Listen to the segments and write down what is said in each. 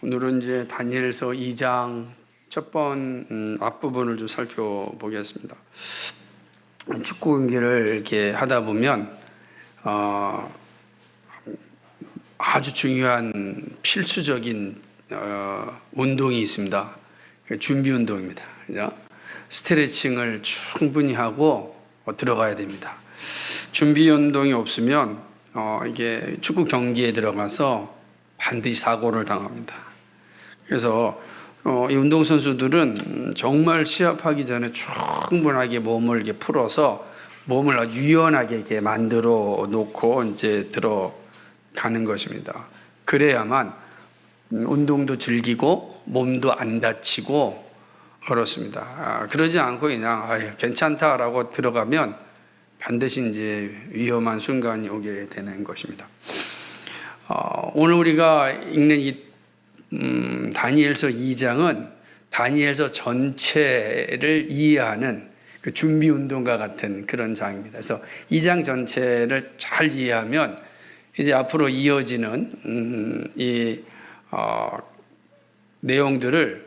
오늘은 이제 다니엘서 2장 첫 번 앞부분을 좀 살펴보겠습니다. 축구 경기를 이렇게 하다 보면 아주 중요한 필수적인 운동이 있습니다. 준비 운동입니다. 그죠? 스트레칭을 충분히 하고 들어가야 됩니다. 준비 운동이 없으면 이게 축구 경기에 들어가서 반드시 사고를 당합니다. 그래서 이 운동선수들은 정말 시합하기 전에 충분하게 몸을 이렇게 풀어서 몸을 아주 유연하게 이렇게 만들어 놓고 이제 들어가는 것입니다. 그래야만 운동도 즐기고 몸도 안 다치고 그렇습니다. 그러지 않고 그냥 괜찮다라고 들어가면 반드시 이제 위험한 순간이 오게 되는 것입니다. 오늘 우리가 읽는 이 다니엘서 2장은 다니엘서 전체를 이해하는 그 준비 운동과 같은 그런 장입니다. 그래서 2장 전체를 잘 이해하면 이제 앞으로 이어지는 이 내용들을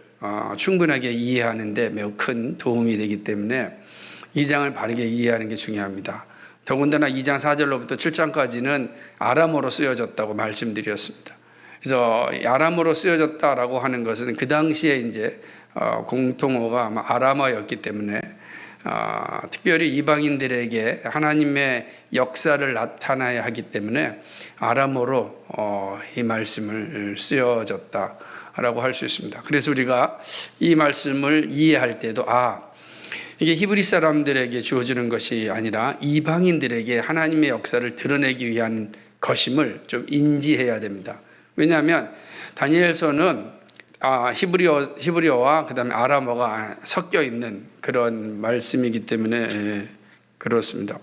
충분하게 이해하는데 매우 큰 도움이 되기 때문에 2장을 바르게 이해하는 게 중요합니다. 더군다나 2장 4절로부터 7장까지는 아람어로 쓰여졌다고 말씀드렸습니다. 그래서 아람어로 쓰여졌다라고 하는 것은 그 당시에 이제 공통어가 아마 아람어였기 때문에 특별히 이방인들에게 하나님의 역사를 나타나야 하기 때문에 아람어로 이 말씀을 쓰여졌다라고 할 수 있습니다. 그래서 우리가 이 말씀을 이해할 때도 이게 히브리 사람들에게 주어지는 것이 아니라 이방인들에게 하나님의 역사를 드러내기 위한 것임을 좀 인지해야 됩니다. 왜냐하면 다니엘서는 히브리어와 그다음에 아람어가 섞여 있는 그런 말씀이기 때문에 그렇습니다.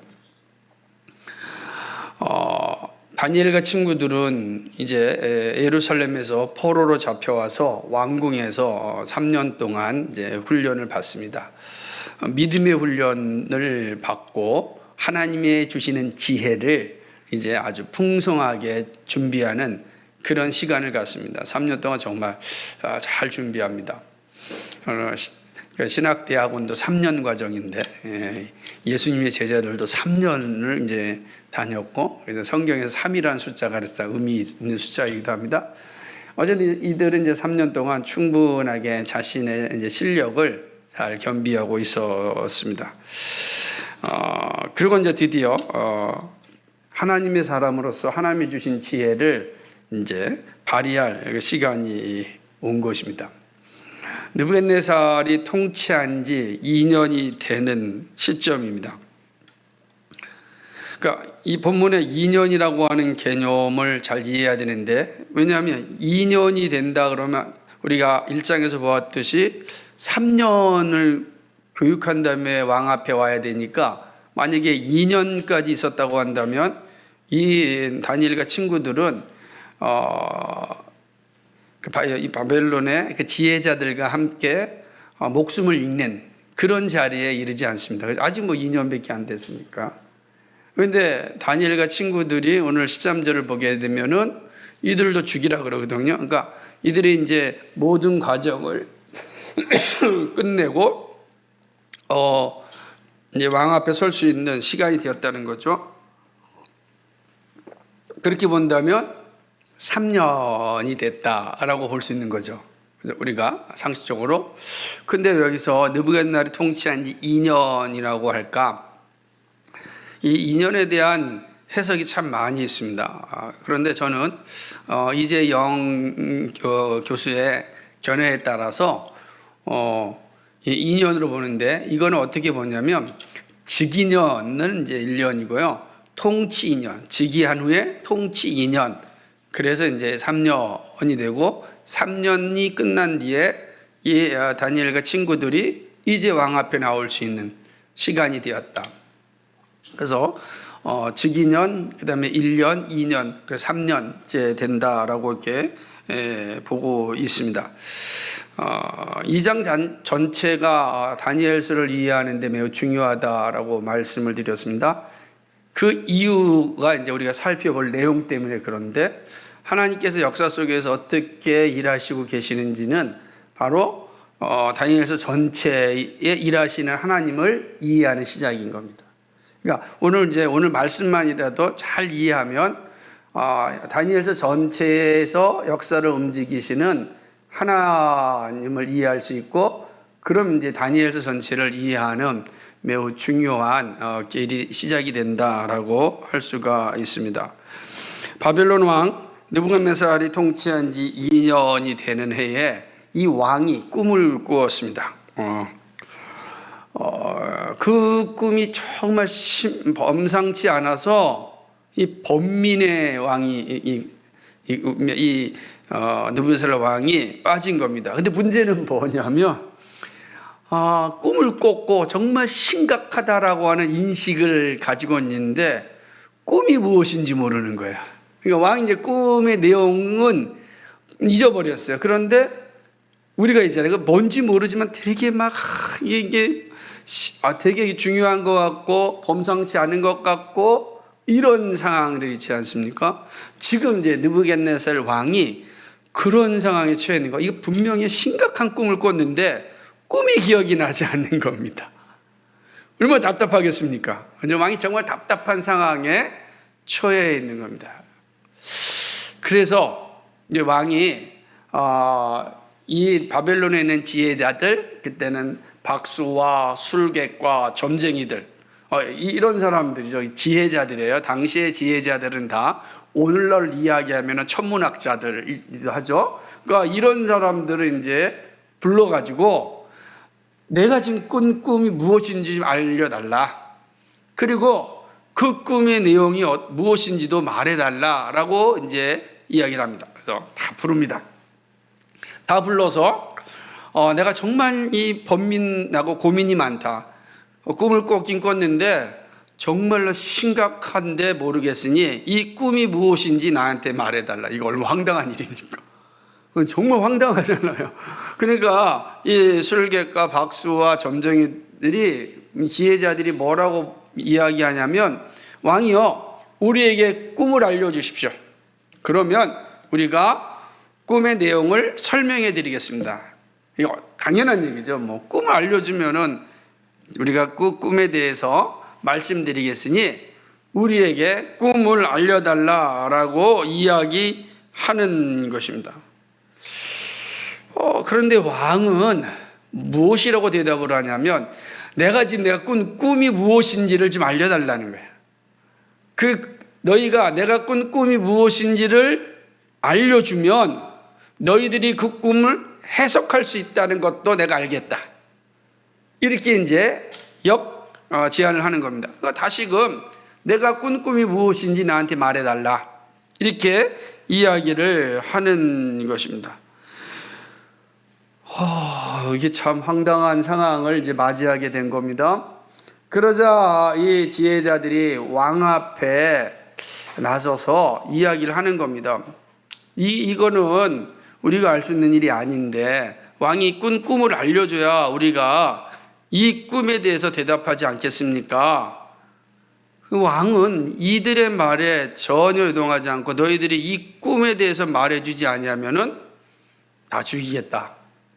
다니엘과 친구들은 이제 예루살렘에서 포로로 잡혀와서 왕궁에서 3년 동안 이제 훈련을 받습니다. 믿음의 훈련을 받고 하나님의 주시는 지혜를 이제 아주 풍성하게 준비하는 그런 시간을 갖습니다. 3년 동안 정말 잘 준비합니다. 신학대학원도 3년 과정인데 예수님의 제자들도 3년을 이제 다녔고, 그래서 성경에서 3이라는 숫자가 의미 있는 숫자이기도 합니다. 어쨌든 이들은 이제 3년 동안 충분하게 자신의 이제 실력을 잘 겸비하고 있었습니다. 그리고 이제 드디어 하나님의 사람으로서 하나님이 주신 지혜를 이제 발휘할 시간이 온 것입니다. 느부갓네살이 통치한 지 2년이 되는 시점입니다. 그러니까 이 본문의 2년이라고 하는 개념을 잘 이해해야 되는데, 왜냐하면 2년이 된다 그러면 우리가 1장에서 보았듯이 3년을 교육한 다음에 왕 앞에 와야 되니까, 만약에 2년까지 있었다고 한다면 이 다니엘과 친구들은 이 바벨론의 그 지혜자들과 함께 목숨을 잃는 그런 자리에 이르지 않습니다. 아직 2년밖에 안 됐으니까. 그런데 다니엘과 친구들이 오늘 13절을 보게 되면은 이들도 죽이라 그러거든요. 그러니까 이들이 이제 모든 과정을 끝내고 이제 왕 앞에 설 수 있는 시간이 되었다는 거죠. 그렇게 본다면 3년이 됐다라고 볼 수 있는 거죠. 그래서 우리가 상식적으로. 근데 여기서 느부갓네살이 통치한 지 2년이라고 할까? 이 2년에 대한 해석이 참 많이 있습니다. 그런데 저는 이재영 교수의 견해에 따라서 2년으로 보는데, 이거는 어떻게 보냐면 즉위년은 이제 1년이고요. 통치 2년, 즉위한 후에 통치 2년. 그래서 이제 3년이 되고, 3년이 끝난 뒤에 이 다니엘과 친구들이 이제 왕 앞에 나올 수 있는 시간이 되었다. 그래서 즉위년, 그다음에 1년, 2년, 그래서 3년째 된다라고 이렇게 보고 있습니다. 2장 전체가 다니엘서를 이해하는 데 매우 중요하다라고 말씀을 드렸습니다. 그 이유가 이제 우리가 살펴볼 내용 때문에 그런데, 하나님께서 역사 속에서 어떻게 일하시고 계시는지는 바로 다니엘서 전체에 일하시는 하나님을 이해하는 시작인 겁니다. 그러니까 오늘 말씀만이라도 잘 이해하면 다니엘서 전체에서 역사를 움직이시는 하나님을 이해할 수 있고, 그럼 이제 다니엘서 전체를 이해하는 매우 중요한 길이 시작이 된다라고 할 수가 있습니다. 바벨론 왕 느부갓네살이 통치한 지 2년이 되는 해에 이 왕이 꿈을 꾸었습니다. 그 꿈이 정말 범상치 않아서 이 번민의 왕이 느부갓네살 왕이 빠진 겁니다. 근데 문제는 뭐냐면 꿈을 꿨고 정말 심각하다라고 하는 인식을 가지고 있는데 꿈이 무엇인지 모르는 거야. 그러니까 왕이 이제 꿈의 내용은 잊어버렸어요. 그런데 우리가 있잖아요. 뭔지 모르지만 되게 막 이게 되게 중요한 것 같고 범상치 않은 것 같고 이런 상황들이 있지 않습니까? 지금 이제 느부갓네살 왕이 그런 상황에 처해 있는 거. 이거 분명히 심각한 꿈을 꿨는데 꿈이 기억이 나지 않는 겁니다. 얼마나 답답하겠습니까? 왕이 정말 답답한 상황에 처해 있는 겁니다. 그래서 이제 왕이 이 바벨론에 있는 지혜자들, 그때는 박수와 술객과 점쟁이들, 이런 사람들이죠. 지혜자들이에요. 당시의 지혜자들은 다 오늘날 이야기하면 천문학자들이기도 하죠. 그러니까 이런 사람들을 이제 불러가지고 내가 지금 꾼 꿈이 무엇인지 좀 알려달라. 그리고 그 꿈의 내용이 무엇인지도 말해달라라고 이제 이야기를 합니다. 그래서 다 부릅니다. 다 불러서 내가 정말 이 번민하고 고민이 많다. 꿈을 꿨긴 꿨는데 정말로 심각한데 모르겠으니 이 꿈이 무엇인지 나한테 말해달라. 이거 얼마나 황당한 일입니까? 정말 황당하잖아요. 그러니까 이 술객과 박수와 점쟁이들이, 지혜자들이 뭐라고 이야기하냐면, 왕이요, 우리에게 꿈을 알려주십시오. 그러면 우리가 꿈의 내용을 설명해 드리겠습니다. 이거 당연한 얘기죠. 뭐 꿈을 알려주면은 우리가 그 꿈에 대해서 말씀드리겠으니 우리에게 꿈을 알려달라라고 이야기하는 것입니다. 그런데 왕은 무엇이라고 대답을 하냐면, 내가 꾼 꿈이 무엇인지를 좀 알려달라는 거예요. 너희가 내가 꾼 꿈이 무엇인지를 알려주면 너희들이 그 꿈을 해석할 수 있다는 것도 내가 알겠다. 이렇게 이제 제안을 하는 겁니다. 그러니까 다시금 내가 꾼 꿈이 무엇인지 나한테 말해달라. 이렇게 이야기를 하는 것입니다. 이게 참 황당한 상황을 이제 맞이하게 된 겁니다. 그러자 이 지혜자들이 왕 앞에 나서서 이야기를 하는 겁니다. 이거는 우리가 알 수 있는 일이 아닌데 왕이 꾼 꿈을 알려줘야 우리가 이 꿈에 대해서 대답하지 않겠습니까? 그 왕은 이들의 말에 전혀 요동하지 않고 너희들이 이 꿈에 대해서 말해주지 아니하면은 다 죽이겠다.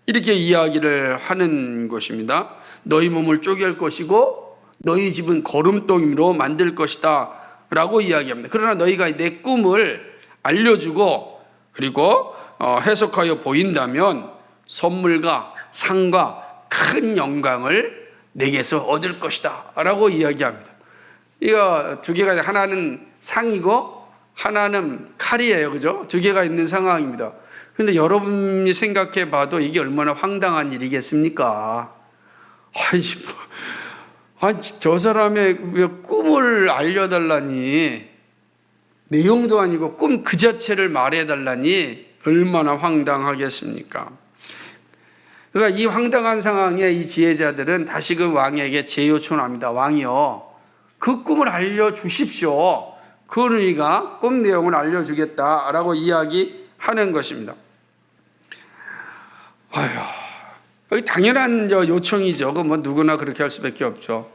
이렇게 이야기를 하는 것입니다. 너희 몸을 쪼갤 것이고 너희 집은 거름덩이로 만들 것이다 라고 이야기합니다. 그러나 너희가 내 꿈을 알려주고 그리고 해석하여 보인다면 선물과 상과 큰 영광을 내게서 얻을 것이다 라고 이야기합니다. 이거 두 개가, 하나는 상이고 하나는 칼이에요. 그죠? 두 개가 있는 상황입니다. 근데 여러분이 생각해 봐도 이게 얼마나 황당한 일이겠습니까? 저 사람의 왜 꿈을 알려달라니, 내용도 아니고 꿈 그 자체를 말해달라니 얼마나 황당하겠습니까? 그러니까 이 황당한 상황에 이 지혜자들은 다시금 왕에게 재요청합니다. 왕이요, 그 꿈을 알려주십시오. 그러니까 꿈 내용을 알려주겠다라고 이야기하는 것입니다. 당연한 요청이죠. 뭐 누구나 그렇게 할 수밖에 없죠.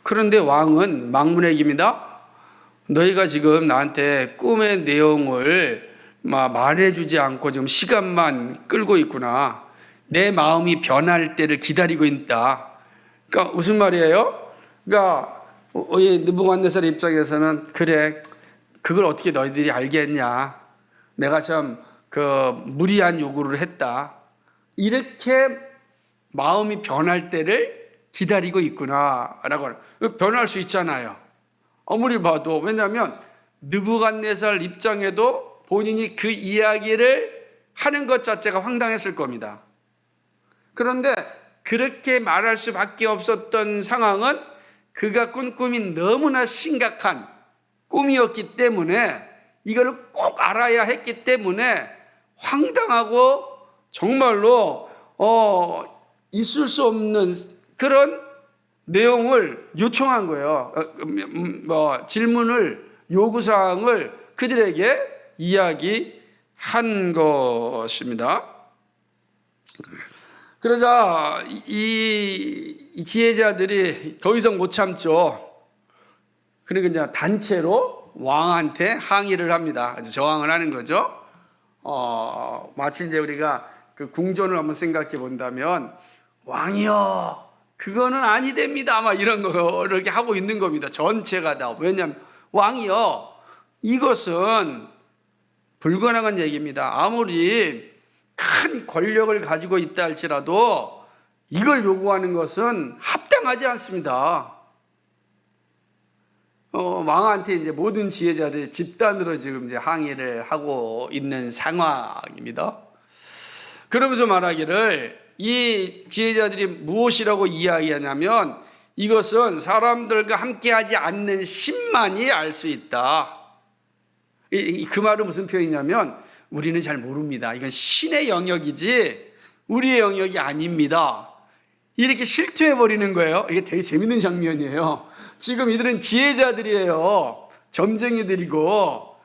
그런데 왕은 막문의 입니다. 너희가 지금 나한테 꿈의 내용을 말해주지 않고 지금 시간만 끌고 있구나. 내 마음이 변할 때를 기다리고 있다. 그러니까 무슨 말이에요? 그러니까 이 느부갓네살 입장에서는 그래, 그걸 어떻게 너희들이 알겠냐? 내가 참 무리한 요구를 했다. 이렇게 마음이 변할 때를 기다리고 있구나라고. 변할 수 있잖아요. 아무리 봐도. 왜냐하면 느부갓네살 입장에도 본인이 그 이야기를 하는 것 자체가 황당했을 겁니다. 그런데 그렇게 말할 수밖에 없었던 상황은 그가 꾼 꿈이 너무나 심각한 꿈이었기 때문에, 이걸 꼭 알아야 했기 때문에 황당하고 정말로 있을 수 없는 그런 내용을 요청한 거예요. 질문을, 요구사항을 그들에게 이야기한 것입니다. 그러자 이 지혜자들이 더 이상 못 참죠. 그러니까 이제 단체로 왕한테 항의를 합니다. 저항을 하는 거죠. 마치 이제 우리가 그 궁전을 한번 생각해 본다면, 왕이여, 그거는 아니 됩니다. 막 이런 거 이렇게 하고 있는 겁니다. 전체가 다. 왜냐하면 왕이여, 이것은 불가능한 얘기입니다. 아무리 큰 권력을 가지고 있다 할지라도 이걸 요구하는 것은 합당하지 않습니다. 왕한테 이제 모든 지혜자들이 집단으로 지금 이제 항의를 하고 있는 상황입니다. 그러면서 말하기를, 이 지혜자들이 무엇이라고 이야기하냐면, 이것은 사람들과 함께하지 않는 신만이 알 수 있다. 그 말은 무슨 표현이냐면, 우리는 잘 모릅니다. 이건 신의 영역이지 우리의 영역이 아닙니다. 이렇게 실토해버리는 거예요. 이게 되게 재밌는 장면이에요. 지금 이들은 지혜자들이에요. 점쟁이들이고,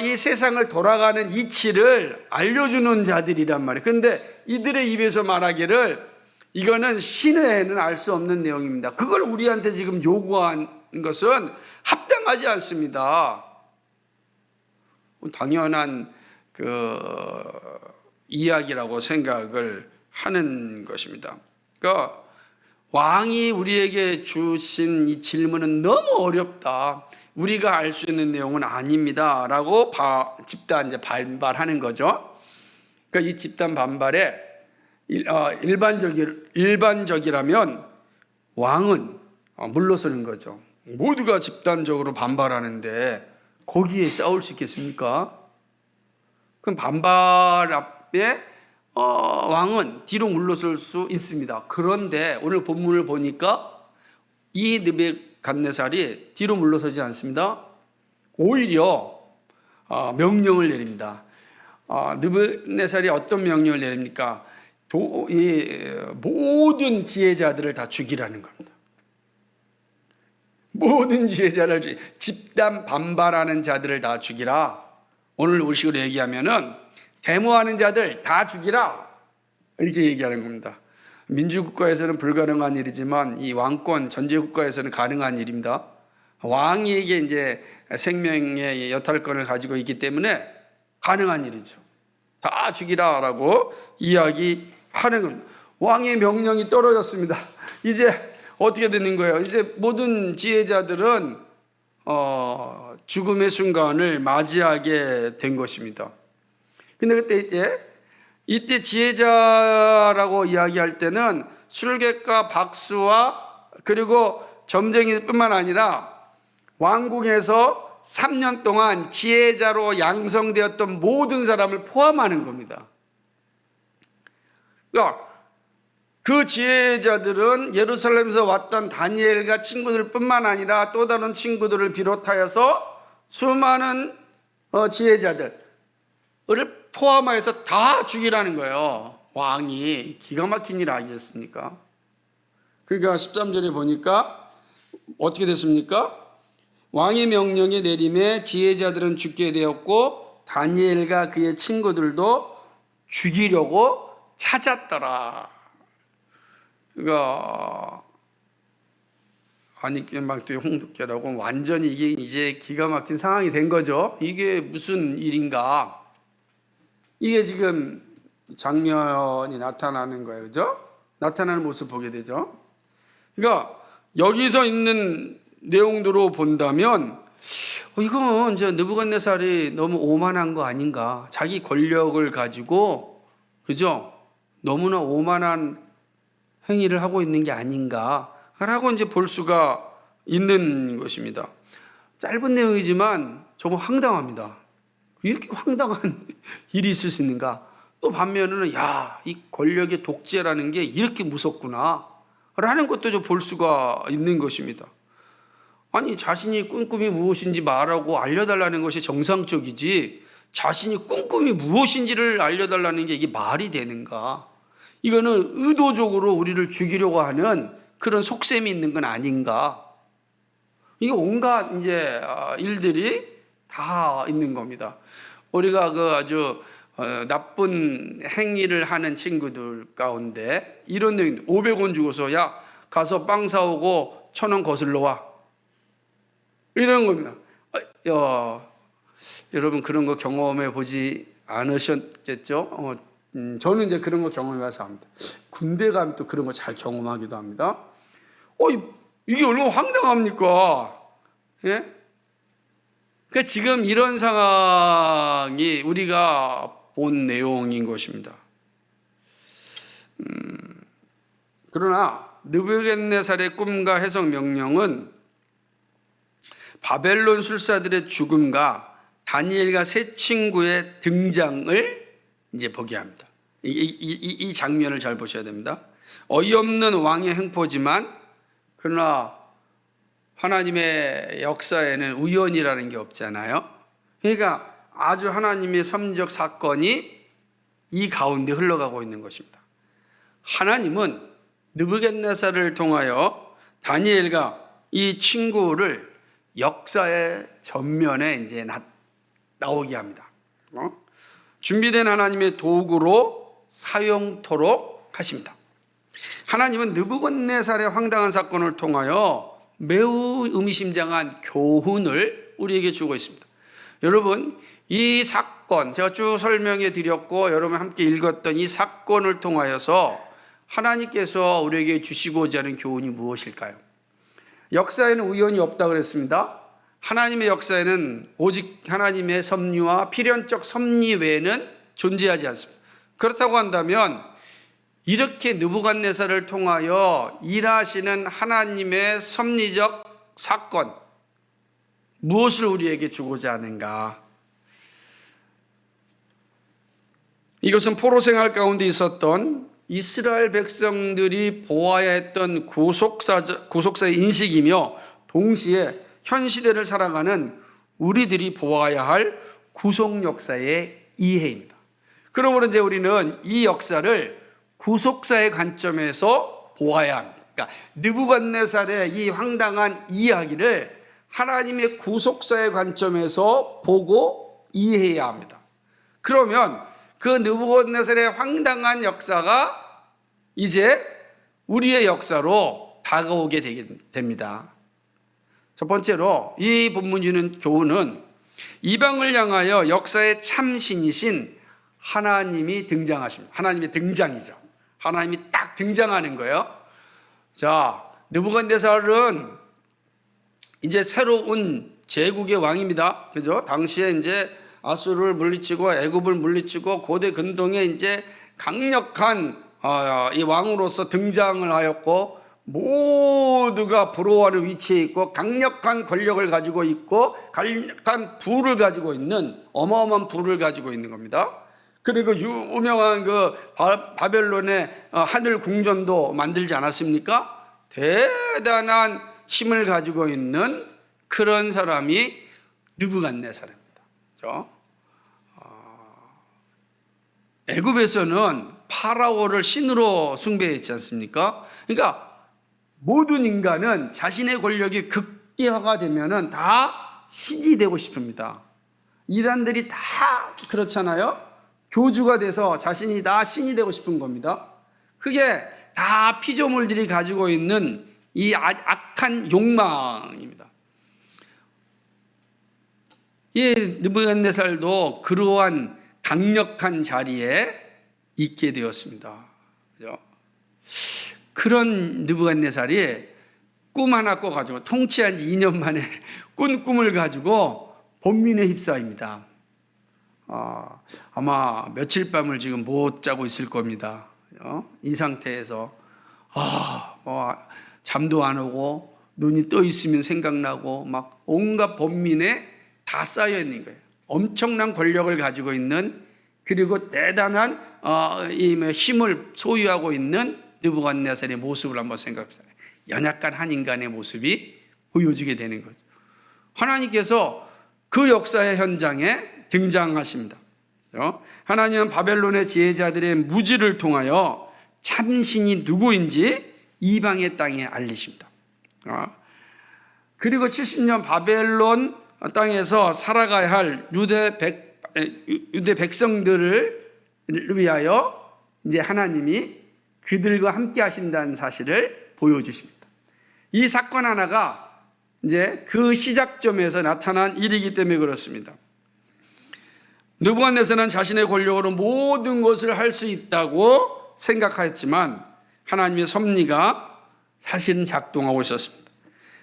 이 세상을 돌아가는 이치를 알려주는 자들이란 말이에요. 그런데 이들의 입에서 말하기를, 이거는 신에는 알 수 없는 내용입니다. 그걸 우리한테 지금 요구한 것은 합당하지 않습니다. 당연한 이야기라고 생각을 하는 것입니다. 그러니까 왕이 우리에게 주신 이 질문은 너무 어렵다. 우리가 알 수 있는 내용은 아닙니다. 라고 집단 이제 반발하는 거죠. 그러니까 이 집단 반발에 일반적이라면 왕은 물러서는 거죠. 모두가 집단적으로 반발하는데 거기에 싸울 수 있겠습니까? 그럼 반발 앞에 왕은 뒤로 물러설 수 있습니다. 그런데 오늘 본문을 보니까 이 느부갓네살이 뒤로 물러서지 않습니다. 오히려 명령을 내립니다. 느부갓네살이 어떤 명령을 내립니까? 모든 지혜자들을 다 죽이라는 겁니다. 모든 지혜자를 집단 반발하는 자들을 다 죽이라. 오늘 우리식으로 얘기하면은 데모하는 자들 다 죽이라, 이렇게 얘기하는 겁니다. 민주국가에서는 불가능한 일이지만 이 왕권 전제국가에서는 가능한 일입니다. 왕에게 이제 생명의 여탈권을 가지고 있기 때문에 가능한 일이죠. 다 죽이라라고 이야기하는 겁니다. 왕의 명령이 떨어졌습니다. 이제 어떻게 되는 거예요? 이제 모든 지혜자들은 죽음의 순간을 맞이하게 된 것입니다. 근데 이때 지혜자라고 이야기할 때는 술객과 박수와 그리고 점쟁이뿐만 아니라 왕궁에서 3년 동안 지혜자로 양성되었던 모든 사람을 포함하는 겁니다. 그러니까 그 지혜자들은 예루살렘에서 왔던 다니엘과 친구들뿐만 아니라 또 다른 친구들을 비롯하여서 수많은 지혜자들을 포함해서 다 죽이라는 거예요. 왕이. 기가 막힌 일 아니겠습니까? 그러니까 13절에 보니까 어떻게 됐습니까? 왕의 명령의 내림에 지혜자들은 죽게 되었고 다니엘과 그의 친구들도 죽이려고 찾았더라. 그러니까 막또 홍두깨라고 완전히 이게 이제 기가 막힌 상황이 된 거죠. 이게 무슨 일인가? 이게 지금 장면이 나타나는 거예요. 그죠? 나타나는 모습 보게 되죠. 그러니까 여기서 있는 내용대로 본다면 이건 이제 느부갓네살이 너무 오만한 거 아닌가? 자기 권력을 가지고 그죠? 너무나 오만한 행위를 하고 있는 게 아닌가라고 이제 볼 수가 있는 것입니다. 짧은 내용이지만 정말 황당합니다. 이렇게 황당한 일이 있을 수 있는가? 또 반면에는 이 권력의 독재라는 게 이렇게 무섭구나 라는 것도 좀 볼 수가 있는 것입니다. 아니 자신이 꿈꿈이 무엇인지 말하고 알려달라는 것이 정상적이지 자신이 꿈꿈이 무엇인지를 알려달라는 게 이게 말이 되는가? 이거는 의도적으로 우리를 죽이려고 하는 그런 속셈이 있는 건 아닌가? 이게 온갖 이제 일들이 다 있는 겁니다. 우리가 그 아주 나쁜 행위를 하는 친구들 가운데 이런 내용 500원 주고서 야 가서 빵 사오고 1,000원 거슬러 와 이런 겁니다. 여러분 그런 거 경험해 보지 않으셨겠죠? 저는 이제 그런 거 경험해 봐서 합니다. 군대 가면 또 그런 거 잘 경험하기도 합니다. 이게 얼마나 황당합니까? 예? 그러니까 지금 이런 상황이 우리가 본 내용인 것입니다. 그러나 느부갓네살의 꿈과 해석 명령은 바벨론 술사들의 죽음과 다니엘과 세 친구의 등장을 이제 보게 합니다. 이 장면을 잘 보셔야 됩니다. 어이없는 왕의 행포지만 그러나 하나님의 역사에는 우연이라는 게 없잖아요. 그러니까 아주 하나님의 섭리적 사건이 이 가운데 흘러가고 있는 것입니다. 하나님은 느부갓네살을 통하여 다니엘과 이 친구를 역사의 전면에 이제 나오게 합니다. 준비된 하나님의 도구로 사용토록 하십니다. 하나님은 느부갓네살의 황당한 사건을 통하여 매우 의미심장한 교훈을 우리에게 주고 있습니다. 여러분, 이 사건 제가 쭉 설명해 드렸고 여러분 함께 읽었던 이 사건을 통하여서 하나님께서 우리에게 주시고자 하는 교훈이 무엇일까요? 역사에는 우연이 없다 그랬습니다. 하나님의 역사에는 오직 하나님의 섭리와 필연적 섭리 외에는 존재하지 않습니다. 그렇다고 한다면 이렇게 느부갓네살을 통하여 일하시는 하나님의 섭리적 사건 무엇을 우리에게 주고자 하는가? 이것은 포로 생활 가운데 있었던 이스라엘 백성들이 보아야 했던 구속사의 인식이며 동시에 현 시대를 살아가는 우리들이 보아야 할 구속 역사의 이해입니다. 그러므로 이제 우리는 이 역사를 구속사의 관점에서 보아야 합니다. 그러니까 느부갓네살의 이 황당한 이야기를 하나님의 구속사의 관점에서 보고 이해해야 합니다. 그러면 그 느부갓네살의 황당한 역사가 이제 우리의 역사로 다가오게 됩니다. 첫 번째로 이 본문이 주는 교훈은 이방을 향하여 역사의 참신이신 하나님이 등장하십니다. 하나님의 등장이죠. 하나님이 딱 등장하는 거예요. 자, 느부갓네살은 이제 새로운 제국의 왕입니다. 그죠? 당시에 이제 아수르를 물리치고 애굽을 물리치고 고대 근동에 이제 강력한 이 왕으로서 등장을 하였고 모두가 부러워하는 위치에 있고 강력한 권력을 가지고 있고 강력한 부를 가지고 있는 어마어마한 부를 가지고 있는 겁니다. 그리고 유명한 그 바벨론의 하늘 궁전도 만들지 않았습니까? 대단한 힘을 가지고 있는 그런 사람이 느부갓네살입니다. 그렇죠? 애굽에서는 파라오를 신으로 숭배했지 않습니까? 그러니까 모든 인간은 자신의 권력이 극대화가 되면은 다 신이 되고 싶습니다. 이단들이 다 그렇잖아요. 교주가 돼서 자신이 다 신이 되고 싶은 겁니다. 그게 다 피조물들이 가지고 있는 이 악한 욕망입니다. 이 느부갓네살도 그러한 강력한 자리에 있게 되었습니다. 그죠? 그런 느부갓네살이 꿈 하나 꿔가지고 통치한 지 2년 만에 꾼 꿈을 가지고 범민에 휩싸입니다. 아마 며칠 밤을 지금 못 자고 있을 겁니다. 이 상태에서 잠도 안 오고 눈이 떠 있으면 생각나고 막 온갖 범민에 다 쌓여 있는 거예요. 엄청난 권력을 가지고 있는, 그리고 대단한 힘을 소유하고 있는 느부갓네살의 모습을 한번 생각해보세요. 연약한 한 인간의 모습이 보여지게 되는 거죠. 하나님께서 그 역사의 현장에 등장하십니다. 하나님은 바벨론의 지혜자들의 무지를 통하여 참신이 누구인지 이방의 땅에 알리십니다. 그리고 70년 바벨론 땅에서 살아가야 할 유대 백성들을 위하여 이제 하나님이 그들과 함께 하신다는 사실을 보여주십니다. 이 사건 하나가 이제 그 시작점에서 나타난 일이기 때문에 그렇습니다. 느부갓네살은 자신의 권력으로 모든 것을 할 수 있다고 생각했지만 하나님의 섭리가 사실은 작동하고 있었습니다.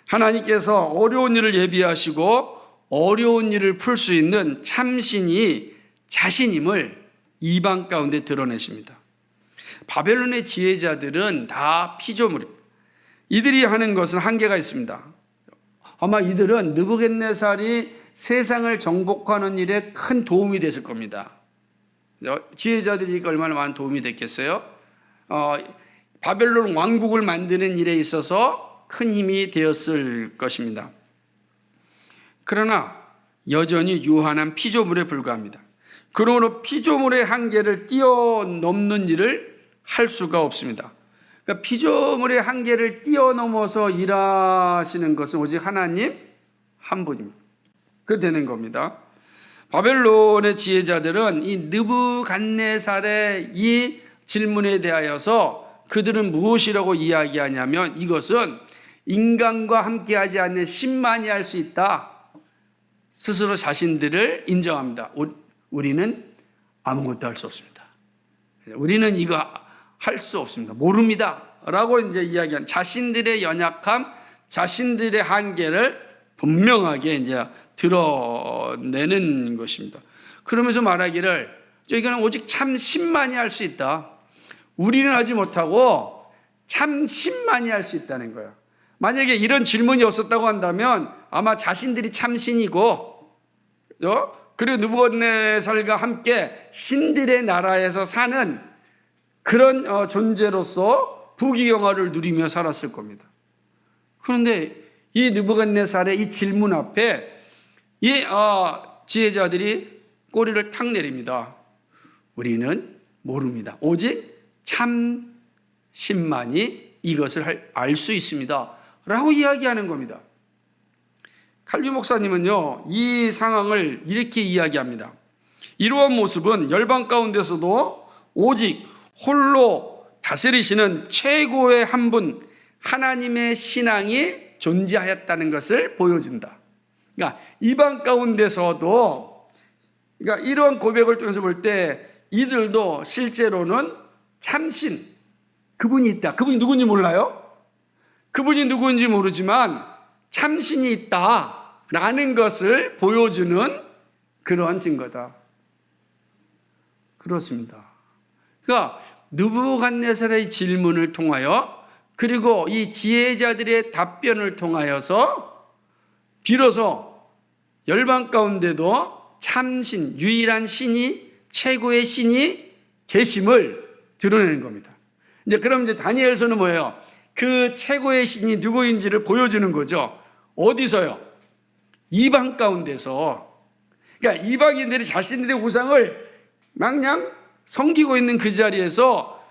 하나님께서 어려운 일을 예비하시고 어려운 일을 풀 수 있는 참신이 자신임을 이방 가운데 드러내십니다. 바벨론의 지혜자들은 다 피조물입니다. 이들이 하는 것은 한계가 있습니다. 아마 이들은 느부갓네살이 세상을 정복하는 일에 큰 도움이 됐을 겁니다. 지혜자들이 얼마나 많은 도움이 됐겠어요? 바벨론 왕국을 만드는 일에 있어서 큰 힘이 되었을 것입니다. 그러나 여전히 유한한 피조물에 불과합니다. 그러므로 피조물의 한계를 뛰어넘는 일을 할 수가 없습니다. 그러니까 피조물의 한계를 뛰어넘어서 일하시는 것은 오직 하나님 한 분입니다. 그렇게 되는 겁니다. 바벨론의 지혜자들은 이 느부갓네살의 이 질문에 대하여서 그들은 무엇이라고 이야기하냐면 이것은 인간과 함께하지 않는 신만이 할 수 있다. 스스로 자신들을 인정합니다. 우리는 아무것도 할 수 없습니다. 우리는 이거 할 수 없습니다. 모릅니다. 라고 이제 이야기한 자신들의 연약함, 자신들의 한계를 분명하게 이제 드러내는 것입니다. 그러면서 말하기를 이거는 오직 참 신만이 할 수 있다. 우리는 하지 못하고 참 신만이 할 수 있다는 거예요. 만약에 이런 질문이 없었다고 한다면 아마 자신들이 참신이고 그리고 느부갓네살과 함께 신들의 나라에서 사는 그런 존재로서 부귀영화를 누리며 살았을 겁니다. 그런데 이 느부갓네살의 이 질문 앞에 이 지혜자들이 꼬리를 탁 내립니다. 우리는 모릅니다. 오직 참 신만이 이것을 알 수 있습니다. 라고 이야기하는 겁니다. 칼빈 목사님은요, 이 상황을 이렇게 이야기합니다. 이러한 모습은 열방 가운데서도 오직 홀로 다스리시는 최고의 한 분, 하나님의 신앙이 존재하였다는 것을 보여준다. 그러니까 이방 가운데서도, 그러니까 이러한 고백을 통해서 볼 때 이들도 실제로는 참신, 그분이 있다. 그분이 누군지 몰라요? 그분이 누구인지 모르지만 참신이 있다라는 것을 보여주는 그러한 증거다. 그렇습니다. 그러니까 느부갓네살의 질문을 통하여 그리고 이 지혜자들의 답변을 통하여서 비로소 열방 가운데도 참신, 유일한 신이, 최고의 신이 계심을 드러내는 겁니다. 그럼 이제 다니엘서는 뭐예요? 그 최고의 신이 누구인지를 보여주는 거죠. 어디서요? 이방 가운데서. 그러니까 이방인들이 자신들의 우상을 마냥 섬기고 있는 그 자리에서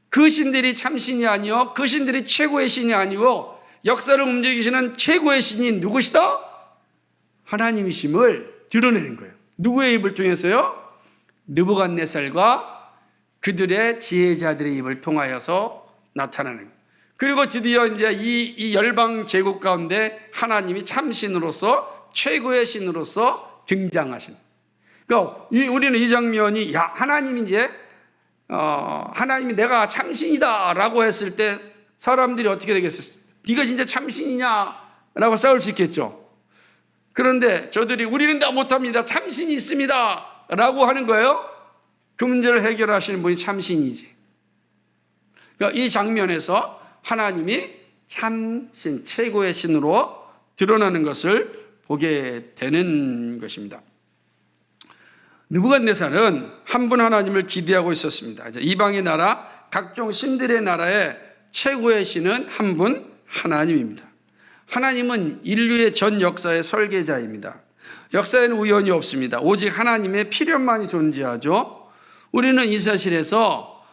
그 신들이 참신이 아니요, 그 신들이 최고의 신이 아니고 역사를 움직이시는 최고의 신이 누구시다? 하나님이심을 드러내는 거예요. 누구의 입을 통해서요? 느부갓네살과 그들의 지혜자들의 입을 통하여서 나타나는 거예요. 그리고 드디어 이제 이 열방 제국 가운데 하나님이 참신으로서 최고의 신으로서 등장하신. 그러니까 우리는 이 장면이 야 하나님이 이제 하나님이 내가 참신이다라고 했을 때 사람들이 어떻게 되겠어요? 네가 진짜 참신이냐라고 싸울 수 있겠죠. 그런데 저들이 우리는 다 못합니다. 참신이 있습니다라고 하는 거예요. 그 문제를 해결하시는 분이 참신이지. 그러니까 이 장면에서 하나님이 참신, 최고의 신으로 드러나는 것을 보게 되는 것입니다. 느부갓네살은 한 분 하나님을 기대하고 있었습니다. 이방의 나라, 각종 신들의 나라의 최고의 신은 한 분 하나님입니다. 하나님은 인류의 전 역사의 설계자입니다. 역사에는 우연이 없습니다. 오직 하나님의 필연만이 존재하죠. 우리는 이 사실에서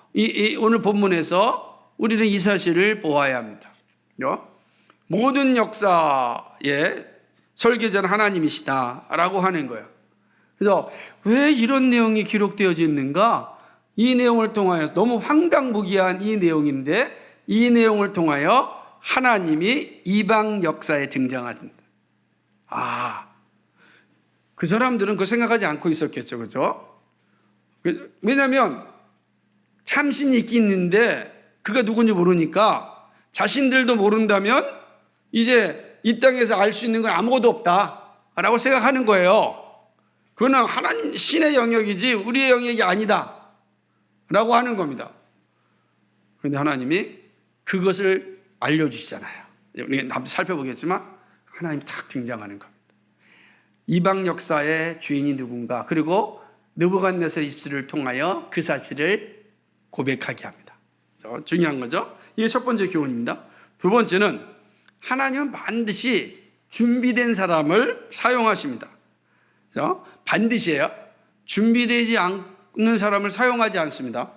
오늘 본문에서 우리는 이 사실을 보아야 합니다. 모든 역사의 설계자는 하나님이시다라고 하는 거예요. 그래서 왜 이런 내용이 기록되어져 있는가? 이 내용을 통하여 너무 황당무계한 이 내용인데 이 내용을 통하여 하나님이 이방 역사에 등장하신다. 그 사람들은 그 생각하지 않고 있었겠죠. 그죠? 왜냐하면 참신이 있긴 있는데 그가 누군지 모르니까 자신들도 모른다면 이제 이 땅에서 알 수 있는 건 아무것도 없다라고 생각하는 거예요. 그거는 하나님 신의 영역이지 우리의 영역이 아니다 라고 하는 겁니다. 그런데 하나님이 그것을 알려주시잖아요. 우리가 한번 살펴보겠지만 하나님이 딱 등장하는 겁니다. 이방 역사의 주인이 누군가, 그리고 느부갓네살 입술을 통하여 그 사실을 고백하게 합니다. 중요한 거죠. 이게 첫 번째 교훈입니다. 두 번째는 하나님은 반드시 준비된 사람을 사용하십니다. 반드시예요. 준비되지 않는 사람을 사용하지 않습니다.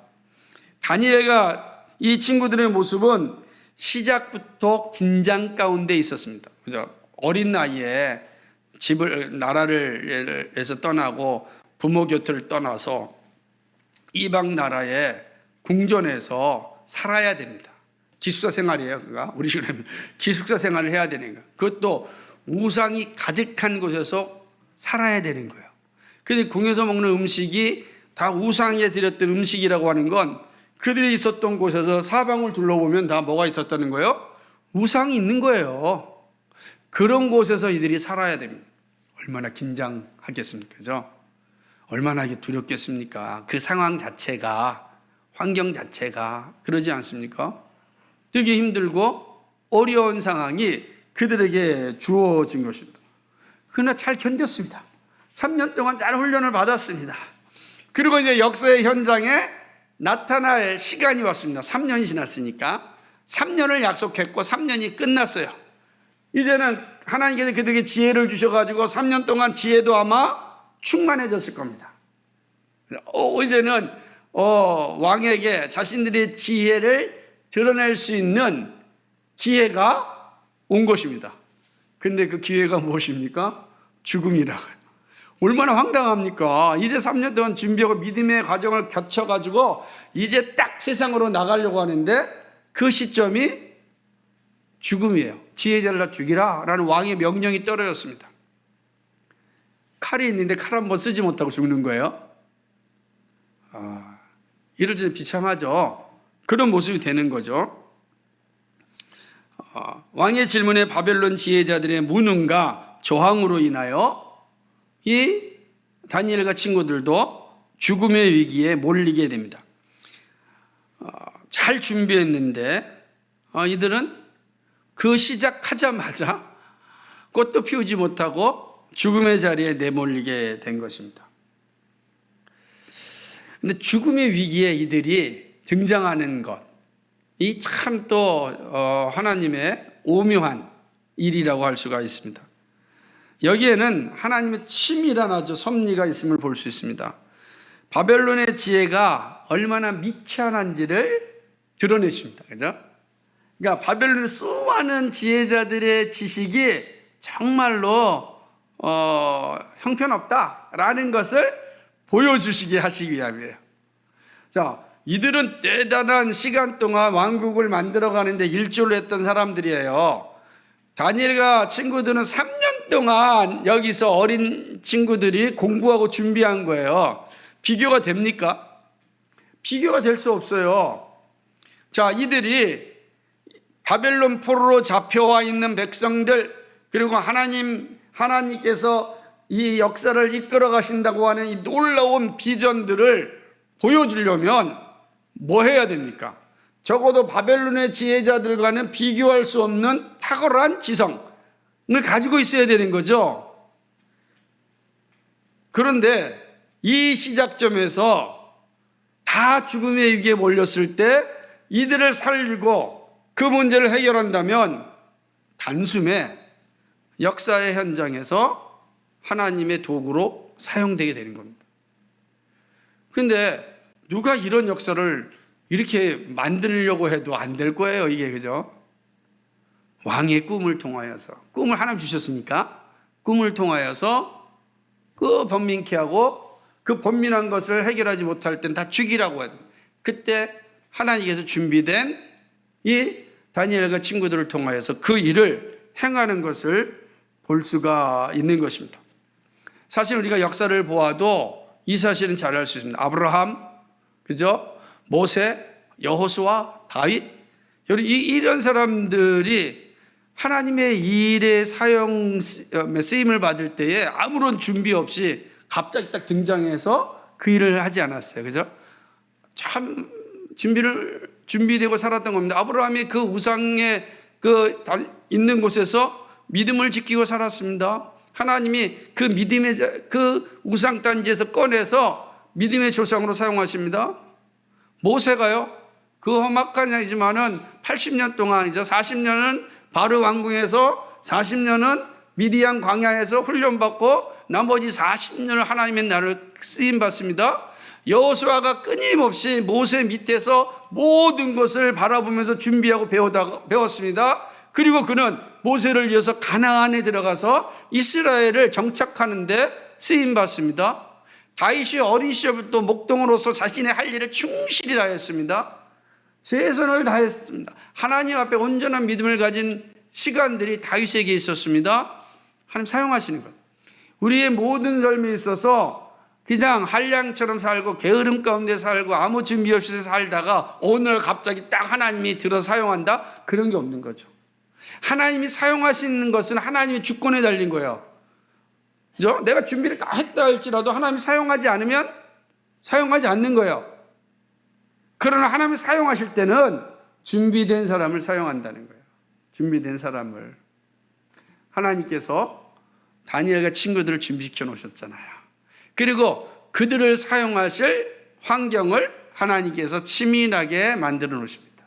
다니엘과 이 친구들의 모습은 시작부터 긴장 가운데 있었습니다. 그죠? 어린 나이에 나라에서 떠나고 부모 곁을 떠나서 이방 나라의 궁전에서 살아야 됩니다. 기숙사 생활이에요. 그가 우리 식으로 기숙사 생활을 해야 되는 거예요. 그것도 우상이 가득한 곳에서 살아야 되는 거예요. 그런데 궁에서 먹는 음식이 다 우상에 드렸던 음식이라고 하는 건 그들이 있었던 곳에서 사방을 둘러보면 다 뭐가 있었다는 거예요? 우상이 있는 거예요. 그런 곳에서 이들이 살아야 됩니다. 얼마나 긴장하겠습니까? 그죠? 얼마나 두렵겠습니까? 그 상황 자체가, 환경 자체가 그러지 않습니까? 되게 힘들고 어려운 상황이 그들에게 주어진 것입니다. 그러나 잘 견뎠습니다. 3년 동안 잘 훈련을 받았습니다. 그리고 이제 역사의 현장에 나타날 시간이 왔습니다. 3년이 지났으니까 3년을 약속했고 3년이 끝났어요. 이제는 하나님께서 그들에게 지혜를 주셔가지고 3년 동안 지혜도 아마 충만해졌을 겁니다. 이제는 왕에게 자신들의 지혜를 드러낼 수 있는 기회가 온 것입니다. 그런데 그 기회가 무엇입니까? 죽음이라고요. 얼마나 황당합니까? 이제 3년 동안 준비하고 믿음의 과정을 거쳐가지고 이제 딱 세상으로 나가려고 하는데 그 시점이 죽음이에요. 지혜자를 다 죽이라 라는 왕의 명령이 떨어졌습니다. 칼이 있는데 칼 한 번 쓰지 못하고 죽는 거예요. 이럴 때는 비참하죠. 그런 모습이 되는 거죠. 왕의 질문에 바벨론 지혜자들의 무능과 저항으로 인하여 이 다니엘과 친구들도 죽음의 위기에 몰리게 됩니다. 잘 준비했는데 이들은 그 시작하자마자 꽃도 피우지 못하고 죽음의 자리에 내몰리게 된 것입니다. 근데 죽음의 위기에 이들이 등장하는 것, 이 참 또 하나님의 오묘한 일이라고 할 수가 있습니다. 여기에는 하나님의 치밀한 섭리가 있음을 볼 수 있습니다. 바벨론의 지혜가 얼마나 미천한지를 드러내십니다. 그죠? 그러니까 바벨론의 수많은 지혜자들의 지식이 정말로 형편없다라는 것을 보여주시게 하시기 위함이에요. 자, 이들은 대단한 시간 동안 왕국을 만들어가는데 일조를 했던 사람들이에요. 다니엘과 친구들은 3년 10년 동안 여기서 어린 친구들이 공부하고 준비한 거예요. 비교가 됩니까? 비교가 될 수 없어요. 자, 이들이 바벨론 포로로 잡혀와 있는 백성들, 그리고 하나님께서 이 역사를 이끌어 가신다고 하는 이 놀라운 비전들을 보여주려면 뭐 해야 됩니까? 적어도 바벨론의 지혜자들과는 비교할 수 없는 탁월한 지성을 가지고 있어야 되는 거죠. 그런데 이 시작점에서 다 죽음의 위기에 몰렸을 때 이들을 살리고 그 문제를 해결한다면 단숨에 역사의 현장에서 하나님의 도구로 사용되게 되는 겁니다. 근데 누가 이런 역사를 이렇게 만들려고 해도 안 될 거예요, 이게. 그죠? 왕의 꿈을 통하여서, 꿈을 하나님 주셨으니까 꿈을 통하여서 그 번민케 하고 그 번민한 것을 해결하지 못할 때는 다 죽이라고 해요. 그때 하나님께서 준비된 이 다니엘과 친구들을 통하여서 그 일을 행하는 것을 볼 수가 있는 것입니다. 사실 우리가 역사를 보아도 이 사실은 잘 알 수 있습니다. 아브라함, 그죠? 모세, 여호수아, 다윗, 이런 사람들이 하나님의 일에 쓰임을 받을 때에 아무런 준비 없이 갑자기 딱 등장해서 그 일을 하지 않았어요. 그죠? 참 준비되고 살았던 겁니다. 아브라함이 그 우상에 있는 곳에서 믿음을 지키고 살았습니다. 하나님이 그 믿음의 그 우상 단지에서 꺼내서 믿음의 조상으로 사용하십니다. 모세가요, 그 험악한 자이지만은 80년 동안이죠. 40년은 바로 왕궁에서 40년은 미디안 광야에서 훈련받고 나머지 40년을 하나님의 나라를 쓰임받습니다. 여호수아가 끊임없이 모세 밑에서 모든 것을 바라보면서 준비하고 배웠습니다. 그리고 그는 모세를 이어서 가나안에 들어가서 이스라엘을 정착하는데 쓰임받습니다. 다윗이 어린 시절부터 목동으로서 자신의 할 일을 충실히 다했습니다. 최선을 다했습니다. 하나님 앞에 온전한 믿음을 가진 시간들이 다윗에게 있었습니다. 하나님 사용하시는 것. 우리의 모든 삶에 있어서 그냥 한량처럼 살고 게으름 가운데 살고 아무 준비 없이 살다가 오늘 갑자기 딱 하나님이 들어 사용한다? 그런 게 없는 거죠. 하나님이 사용하시는 것은 하나님의 주권에 달린 거예요. 그죠? 내가 준비를 다 했다 할지라도 하나님이 사용하지 않으면 사용하지 않는 거예요. 그러나 하나님이 사용하실 때는 준비된 사람을 사용한다는 거예요. 준비된 사람을. 하나님께서 다니엘과 친구들을 준비시켜 놓으셨잖아요. 그리고 그들을 사용하실 환경을 하나님께서 치밀하게 만들어 놓으십니다.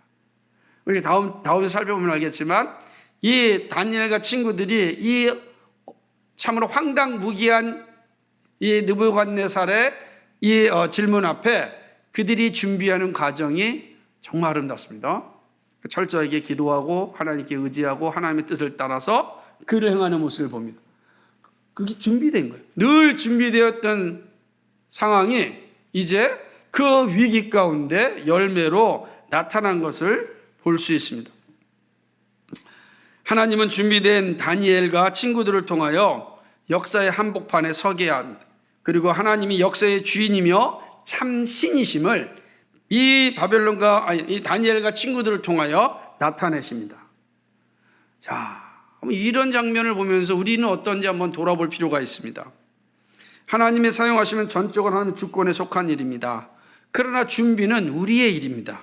우리 다음에 살펴보면 알겠지만 이 다니엘과 친구들이 이 참으로 황당무계한 이 느부갓네살의 이 질문 앞에 그들이 준비하는 과정이 정말 아름답습니다. 철저하게 기도하고 하나님께 의지하고 하나님의 뜻을 따라서 그를 행하는 모습을 봅니다. 그게 준비된 거예요. 늘 준비되었던 상황이 이제 그 위기 가운데 열매로 나타난 것을 볼 수 있습니다. 하나님은 준비된 다니엘과 친구들을 통하여 역사의 한복판에 서게 합니다. 그리고 하나님이 역사의 주인이며 참 신이심을 이 다니엘과 친구들을 통하여 나타내십니다. 자, 이런 장면을 보면서 우리는 어떤지 한번 돌아볼 필요가 있습니다. 하나님의 사용하시면 전적으로 하나님의 주권에 속한 일입니다. 그러나 준비는 우리의 일입니다.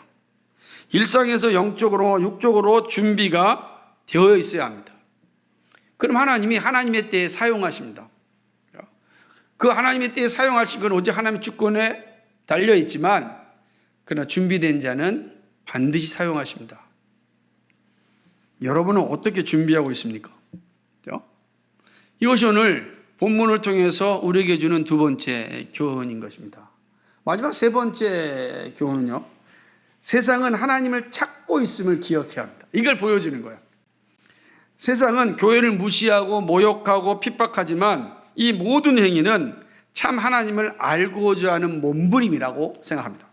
일상에서 영적으로 육적으로 준비가 되어 있어야 합니다. 그럼 하나님이 하나님의 때에 사용하십니다. 그 하나님의 때에 사용하신 건 오직 하나님의 주권에 달려 있지만 그러나 준비된 자는 반드시 사용하십니다. 여러분은 어떻게 준비하고 있습니까? 이것이 오늘 본문을 통해서 우리에게 주는 두 번째 교훈인 것입니다. 마지막 세 번째 교훈은요, 세상은 하나님을 찾고 있음을 기억해야 합니다. 이걸 보여주는 거예요. 세상은 교회를 무시하고 모욕하고 핍박하지만 이 모든 행위는 참 하나님을 알고자 하는 몸부림이라고 생각합니다.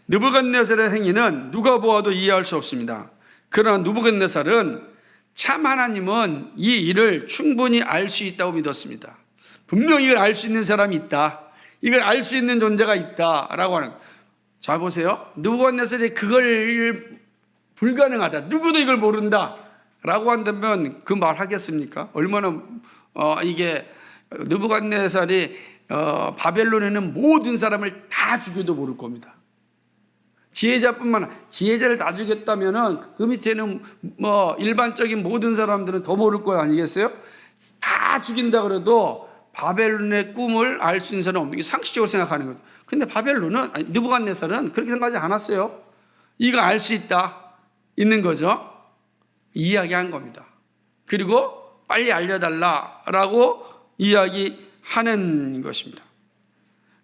느부갓네살의 행위는 누가 보아도 이해할 수 없습니다. 그러나 느부갓네살은 참 하나님은 이 일을 충분히 알 수 있다고 믿었습니다. 분명히 이걸 알 수 있는 사람이 있다. 이걸 알 수 있는 존재가 있다라고 하는. 자 보세요. 느부갓네살이 그걸 불가능하다. 누구도 이걸 모른다라고 한다면 그 말 하겠습니까? 얼마나 이게 느부갓네살이 바벨론에 있는 모든 사람을 다 죽여도 모를 겁니다. 지혜자뿐만 아니라 지혜자를 다 죽였다면은 그 밑에는 뭐 일반적인 모든 사람들은 더 모를 거 아니겠어요? 다 죽인다 그래도 바벨론의 꿈을 알 수 있는 사람은 없는 게 상식적으로 생각하는 거죠. 근데 바벨론은 느부갓네살은 그렇게 생각하지 않았어요. 이거 알 수 있는 거죠. 이야기한 겁니다. 그리고 빨리 알려달라라고 이야기하는 것입니다.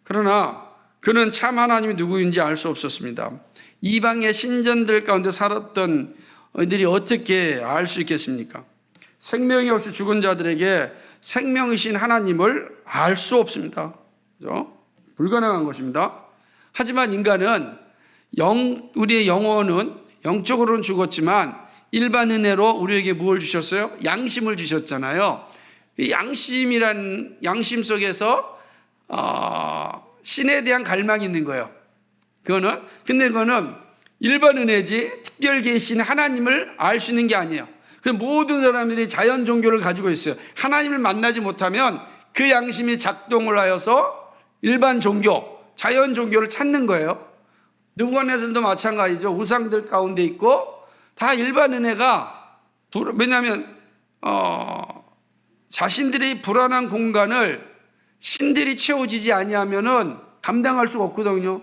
그러나 그는 참 하나님이 누구인지 알 수 없었습니다. 이방의 신전들 가운데 살았던 이들이 어떻게 알 수 있겠습니까? 생명이 없이 죽은 자들에게 생명이신 하나님을 알 수 없습니다. 그렇죠? 불가능한 것입니다. 하지만 인간은 우리의 영혼은 영적으로는 죽었지만 일반 은혜로 우리에게 무엇을 주셨어요? 양심을 주셨잖아요. 이 양심 속에서 신에 대한 갈망이 있는 거예요. 근데 그거는 일반 은혜지 특별 계신 하나님을 알 수 있는 게 아니에요. 그 모든 사람들이 자연 종교를 가지고 있어요. 하나님을 만나지 못하면 그 양심이 작동을 하여서 일반 종교, 자연 종교를 찾는 거예요. 느부갓네살도 마찬가지죠. 우상들 가운데 있고 다 일반 은혜가 왜냐하면 자신들의 불안한 공간을 신들이 채워지지 아니하면은 감당할 수가 없거든요.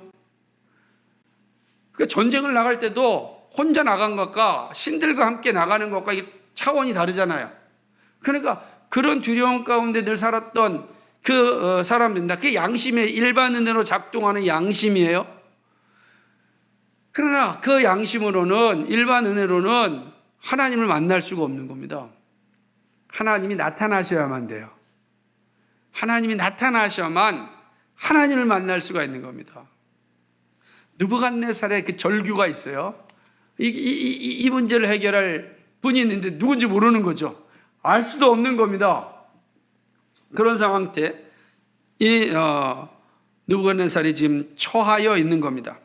그러니까 전쟁을 나갈 때도 혼자 나간 것과 신들과 함께 나가는 것과 이게 차원이 다르잖아요. 그러니까 그런 두려움 가운데 늘 살았던 그 사람들입니다. 그게 양심의 일반 은혜로 작동하는 양심이에요. 그러나 그 양심으로는 일반 은혜로는 하나님을 만날 수가 없는 겁니다. 하나님이 나타나셔야만 돼요. 하나님이 나타나셔야만 하나님을 만날 수가 있는 겁니다. 느부갓네살의 그 절규가 있어요. 이 문제를 해결할 분이 있는데 누군지 모르는 거죠. 알 수도 없는 겁니다. 그런 상황 때 이 느부갓네살이 지금 처하여 있는 겁니다.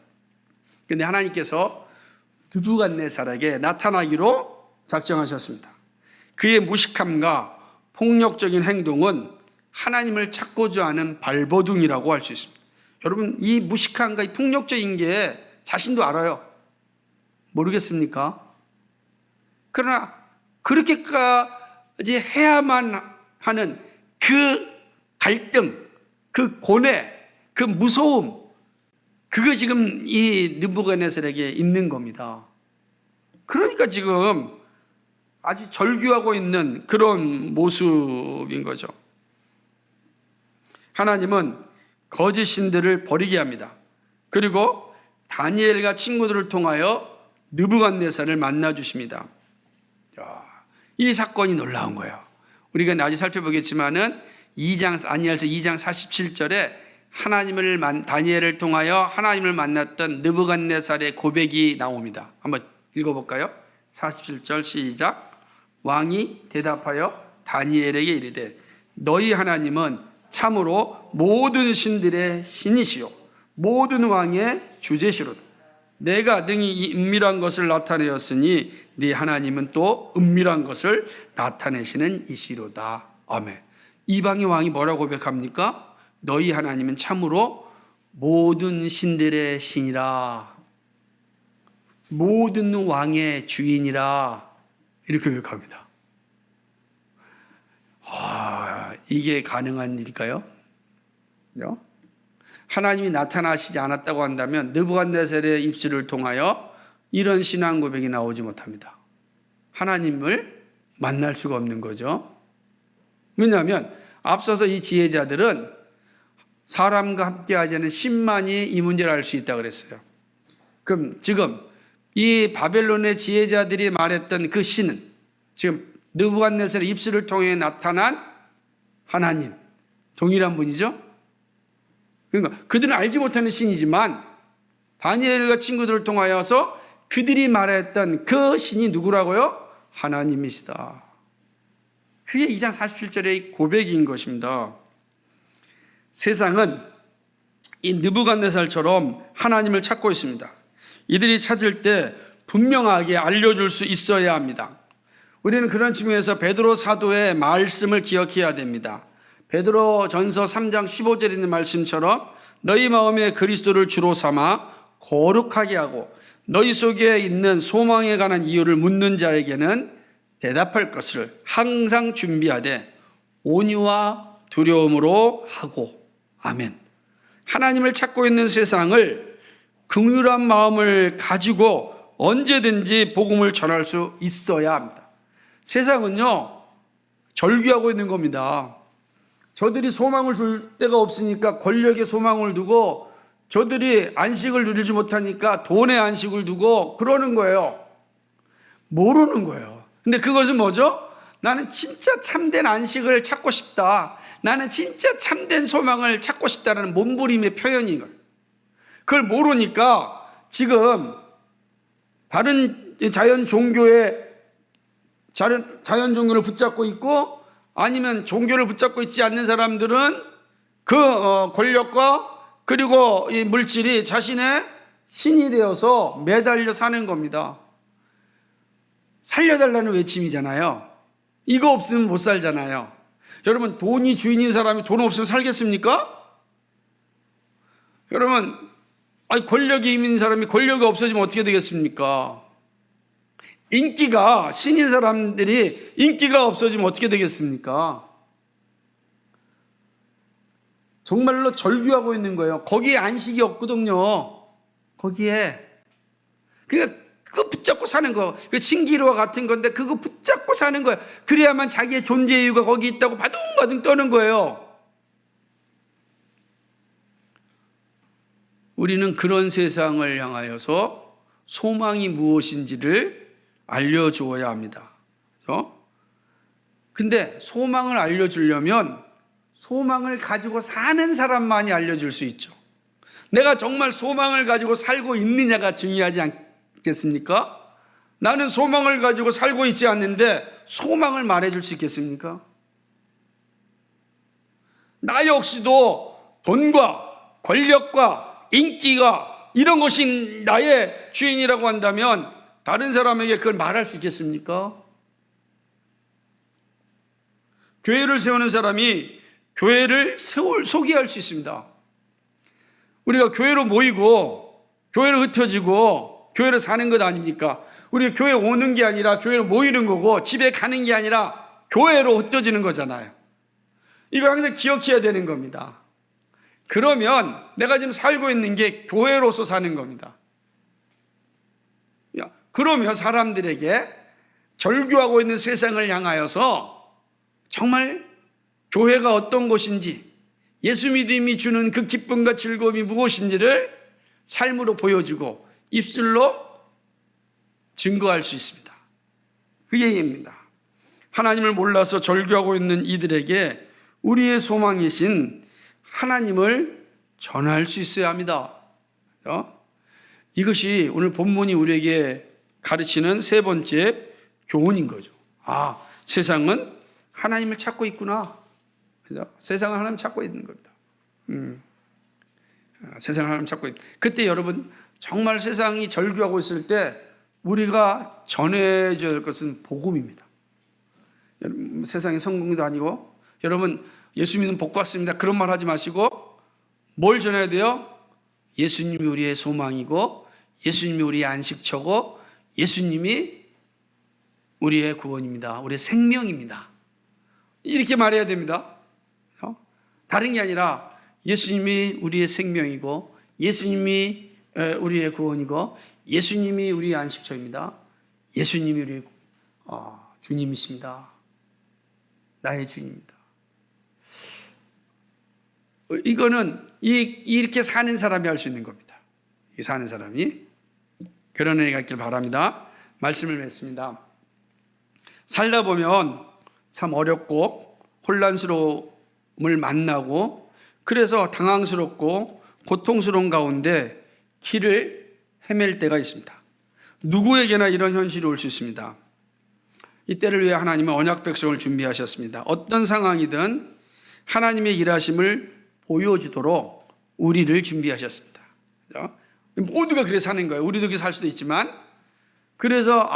그런데 하나님께서 느부갓네살에게 나타나기로 작정하셨습니다. 그의 무식함과 폭력적인 행동은 하나님을 찾고자 하는 발버둥이라고 할 수 있습니다. 여러분, 이 무식함과 이 폭력적인 게 자신도 알아요. 모르겠습니까? 그러나 그렇게까지 해야만 하는 그 갈등, 그 고뇌, 그 무서움, 그거 지금 이 느부갓네살에게 있는 겁니다. 그러니까 지금 아주 절규하고 있는 그런 모습인 거죠. 하나님은 거짓 신들을 버리게 합니다. 그리고 다니엘과 친구들을 통하여 느부갓네살을 만나 주십니다. 이 사건이 놀라운 거예요. 우리가 나중에 살펴보겠지만은 다니엘서 2장 47절에 다니엘을 통하여 하나님을 만났던 느부갓네살의 고백이 나옵니다. 한번 읽어볼까요? 47절 시작. 왕이 대답하여 다니엘에게 이르되 너희 하나님은 참으로 모든 신들의 신이시요 모든 왕의 주제시로다. 내가 능히 이 은밀한 것을 나타내었으니 네 하나님은 또 은밀한 것을 나타내시는 이시로다. 아멘. 이방의 왕이 뭐라고 고백합니까? 너희 하나님은 참으로 모든 신들의 신이라, 모든 왕의 주인이라, 이렇게 고백합니다. 이게 가능한 일일까요? 하나님이 나타나시지 않았다고 한다면 느부갓네살의 입술을 통하여 이런 신앙 고백이 나오지 못합니다. 하나님을 만날 수가 없는 거죠. 왜냐하면 앞서서 이 지혜자들은 사람과 함께하지 않은 신만이 이 문제를 알 수 있다고 그랬어요. 그럼 지금 이 바벨론의 지혜자들이 말했던 그 신은 지금 느부갓네살의 입술을 통해 나타난 하나님, 동일한 분이죠. 그러니까 그들은 알지 못하는 신이지만 다니엘과 친구들을 통하여서 그들이 말했던 그 신이 누구라고요? 하나님이시다. 그게 2장 47절의 고백인 것입니다. 세상은 이 느부갓네살처럼 하나님을 찾고 있습니다. 이들이 찾을 때 분명하게 알려줄 수 있어야 합니다. 우리는 그런 측면에서 베드로 사도의 말씀을 기억해야 됩니다. 베드로 전서 3장 15절에 있는 말씀처럼 너희 마음에 그리스도를 주로 삼아 거룩하게 하고 너희 속에 있는 소망에 관한 이유를 묻는 자에게는 대답할 것을 항상 준비하되 온유와 두려움으로 하고. 아멘. 하나님을 찾고 있는 세상을 긍휼한 마음을 가지고 언제든지 복음을 전할 수 있어야 합니다. 세상은요, 절규하고 있는 겁니다. 저들이 소망을 둘 데가 없으니까 권력에 소망을 두고, 저들이 안식을 누리지 못하니까 돈에 안식을 두고 그러는 거예요. 모르는 거예요. 근데 그것은 뭐죠? 나는 진짜 참된 안식을 찾고 싶다. 나는 진짜 참된 소망을 찾고 싶다라는 몸부림의 표현인 거예요. 그걸 모르니까 지금 다른 자연 종교를 붙잡고 있고, 아니면 종교를 붙잡고 있지 않는 사람들은 그 권력과 그리고 이 물질이 자신의 신이 되어서 매달려 사는 겁니다. 살려달라는 외침이잖아요. 이거 없으면 못 살잖아요. 여러분, 돈이 주인인 사람이 돈 없으면 살겠습니까? 여러분, 권력이 있는 사람이 권력이 없어지면 어떻게 되겠습니까? 인기가, 신인 사람들이 인기가 없어지면 어떻게 되겠습니까? 정말로 절규하고 있는 거예요. 거기에 안식이 없거든요. 거기에. 그러니까 그거 붙잡고 사는 거. 그 신기루와 같은 건데 그거 붙잡고 사는 거예요. 그래야만 자기의 존재 이유가 거기 있다고 바둥바둥 떠는 거예요. 우리는 그런 세상을 향하여서 소망이 무엇인지를 알려주어야 합니다. 근데 소망을 알려주려면 소망을 가지고 사는 사람만이 알려줄 수 있죠. 내가 정말 소망을 가지고 살고 있느냐가 중요하지 않겠습니까? 나는 소망을 가지고 살고 있지 않는데 소망을 말해줄 수 있겠습니까? 나 역시도 돈과 권력과 인기가 이런 것이 나의 주인이라고 한다면 다른 사람에게 그걸 말할 수 있겠습니까? 교회를 세우는 사람이 교회를 소개할 수 있습니다. 우리가 교회로 모이고 교회로 흩어지고 교회로 사는 것 아닙니까? 우리가 교회 오는 게 아니라 교회로 모이는 거고, 집에 가는 게 아니라 교회로 흩어지는 거잖아요. 이거 항상 기억해야 되는 겁니다. 그러면 내가 지금 살고 있는 게 교회로서 사는 겁니다. 그러면 사람들에게 절규하고 있는 세상을 향하여서 정말 교회가 어떤 곳인지, 예수 믿음이 주는 그 기쁨과 즐거움이 무엇인지를 삶으로 보여주고 입술로 증거할 수 있습니다. 그 얘기입니다. 하나님을 몰라서 절규하고 있는 이들에게 우리의 소망이신 하나님을 전할 수 있어야 합니다. 이것이 오늘 본문이 우리에게 가르치는 세 번째 교훈인 거죠. 세상은 하나님을 찾고 있구나. 그죠? 세상은 하나님 찾고 있는 겁니다. 세상은 하나님 찾고 있다. 그때 여러분, 정말 세상이 절규하고 있을 때 우리가 전해줘야 할 것은 복음입니다. 세상의 성공도 아니고, 여러분 예수 믿으면 복 받습니다 그런 말 하지 마시고 뭘 전해야 돼요? 예수님이 우리의 소망이고, 예수님이 우리의 안식처고, 예수님이 우리의 구원입니다. 우리의 생명입니다. 이렇게 말해야 됩니다. 다른 게 아니라 예수님이 우리의 생명이고, 예수님이 우리의 구원이고, 예수님이 우리의 안식처입니다. 예수님이 우리의 주님이십니다. 나의 주님입니다. 이거는 이렇게 사는 사람이 할 수 있는 겁니다. 이 사는 사람이. 그런 은혜가 있길 바랍니다. 말씀을 맺습니다. 살다 보면 참 어렵고 혼란스러움을 만나고, 그래서 당황스럽고 고통스러운 가운데 길을 헤맬 때가 있습니다. 누구에게나 이런 현실이 올 수 있습니다. 이때를 위해 하나님은 언약 백성을 준비하셨습니다. 어떤 상황이든 하나님의 일하심을 보여주도록 우리를 준비하셨습니다. 모두가 그래서 사는 거예요. 우리도 그렇게 살 수도 있지만, 그래서